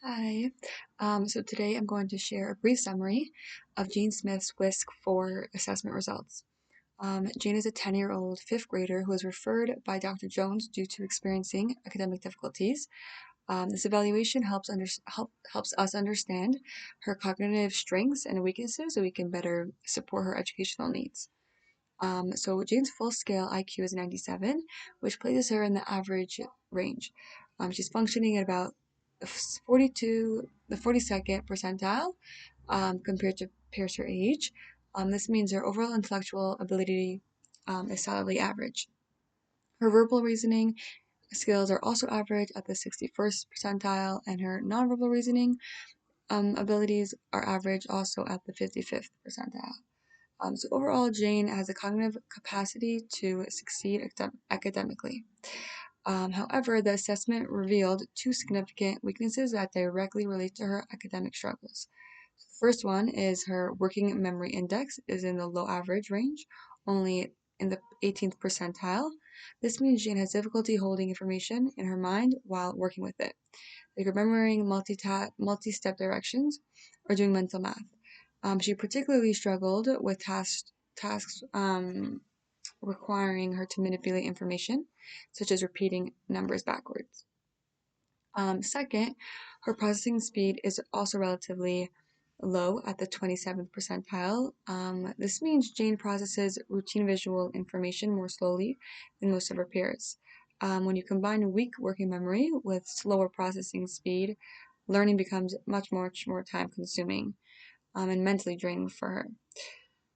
Hi. So today I'm going to share a brief summary of Jane Smith's Wisc IV assessment results. Jane is a 10-year-old fifth grader who was referred by Dr. Jones due to experiencing academic difficulties. This evaluation helps us understand her cognitive strengths and weaknesses so we can better support her educational needs. So Jane's full scale IQ is 97, which places her in the average range. She's functioning at about the 42nd percentile compared to peers her age. This means her overall intellectual ability is solidly average. Her verbal reasoning skills are also average at the 61st percentile, and her nonverbal reasoning abilities are average also at the 55th percentile. So overall, Jane has a cognitive capacity to succeed academically. However, the assessment revealed two significant weaknesses that directly relate to her academic struggles. So the first one is her working memory index is in the low average range, only in the 18th percentile. This means Jane has difficulty holding information in her mind while working with it, like remembering multi-step directions or doing mental math. She particularly struggled with tasks requiring her to manipulate information, such as repeating numbers backwards. Second, her processing speed is also relatively low at the 27th percentile. This means Jane processes routine visual information more slowly than most of her peers. When you combine weak working memory with slower processing speed, learning becomes much more time consuming and mentally draining for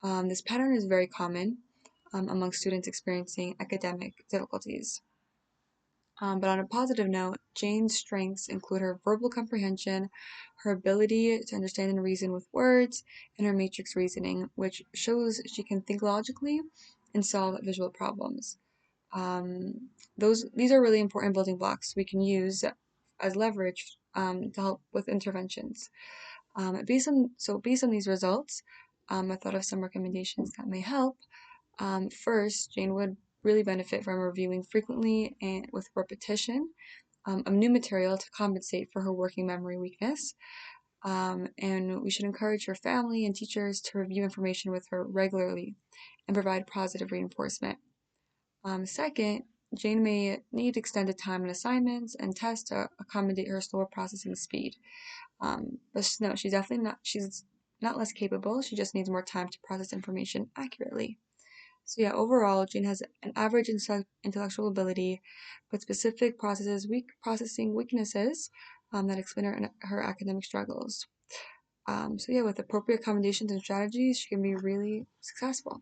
her. This pattern is very common among students experiencing academic difficulties. But on a positive note, Jane's strengths include her verbal comprehension, her ability to understand and reason with words, and her matrix reasoning, which shows she can think logically and solve visual problems. These are really important building blocks we can use as leverage to help with interventions. Based on these results, I thought of some recommendations that may help. First, Jane would really benefit from reviewing frequently and with repetition of new material to compensate for her working memory weakness. And we should encourage her family and teachers to review information with her regularly and provide positive reinforcement. Second, Jane may need extended time on assignments and tests to accommodate her slower processing speed. But no, she's not less capable. She just needs more time to process information accurately. So yeah, overall, Jane has an average intellectual ability, but specific processing weaknesses that explain her academic struggles. So yeah, with appropriate accommodations and strategies, she can be really successful.